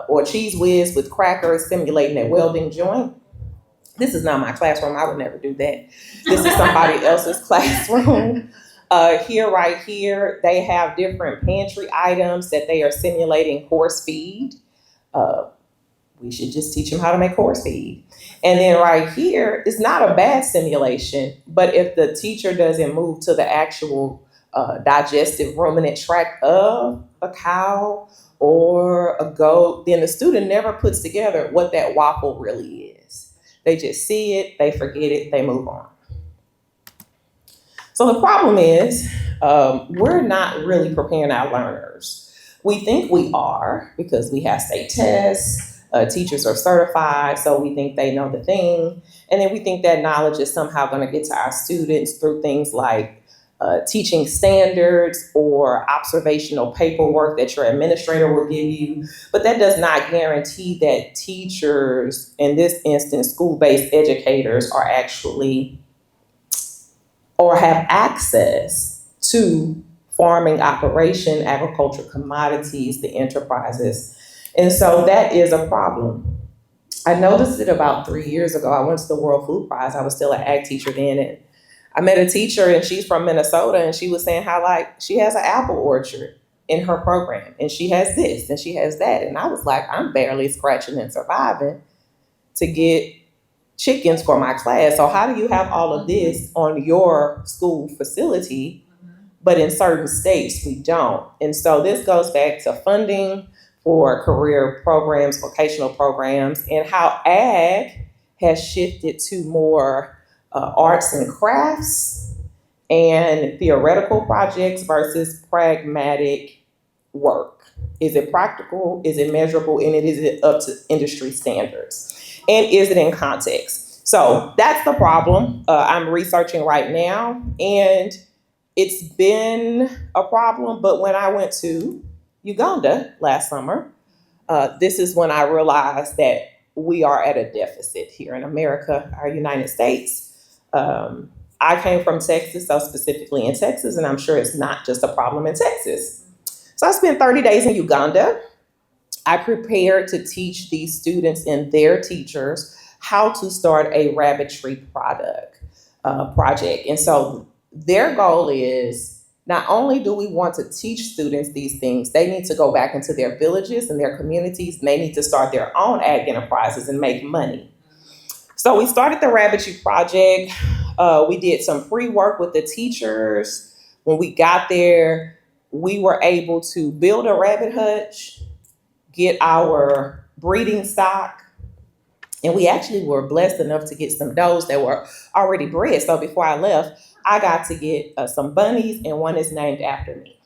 or Cheese Whiz with crackers simulating a welding joint. This is not my classroom. I would never do that. This is somebody else's classroom. Right here, they have different pantry items that they are simulating horse feed. We should just teach them how to make horse feed. And then right here, it's not a bad simulation, but if the teacher doesn't move to the actual digestive ruminant tract of a cow or a goat, then the student never puts together what that waffle really is. They just see it, they forget it, they move on. So the problem is we're not really preparing our learners. We think we are because we have state tests. Teachers are certified, so we think they know the thing. And then we think that knowledge is somehow going to get to our students through things like teaching standards or observational paperwork that your administrator will give you. But that does not guarantee that teachers, in this instance, school-based educators, are actually or have access to farming operation, agriculture commodities, the enterprises. And so that is a problem. I noticed it about 3 years ago. I went to the World Food Prize. I was still an ag teacher then. And I met a teacher and she's from Minnesota and she was saying how like she has an apple orchard in her program and she has this and she has that. And I was like, I'm barely scratching and surviving to get chickens for my class. So how do you have all of this on your school facility, but in certain states we don't? And so this goes back to funding for career programs, vocational programs, and how ag has shifted to more arts and crafts and theoretical projects versus pragmatic work. Is it practical? Is it measurable? And is it up to industry standards? And is it in context? So that's the problem I'm researching right now. And it's been a problem, but when I went to Uganda last summer, this is when I realized that we are at a deficit here in America, our United States. I came from Texas, so specifically in Texas, and I'm sure it's not just a problem in Texas. So I spent 30 days in Uganda. I prepared to teach these students and their teachers how to start a rabbitry project. And so their goal is, not only do we want to teach students these things, they need to go back into their villages and their communities, and they need to start their own ag enterprises and make money. So we started the rabbitry project. We did some pre-work with the teachers. When we got there, we were able to build a rabbit hutch, get our breeding stock, and we actually were blessed enough to get some does that were already bred. So before I left, I got to get some bunnies, and one is named after me.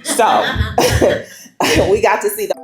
So we got to see the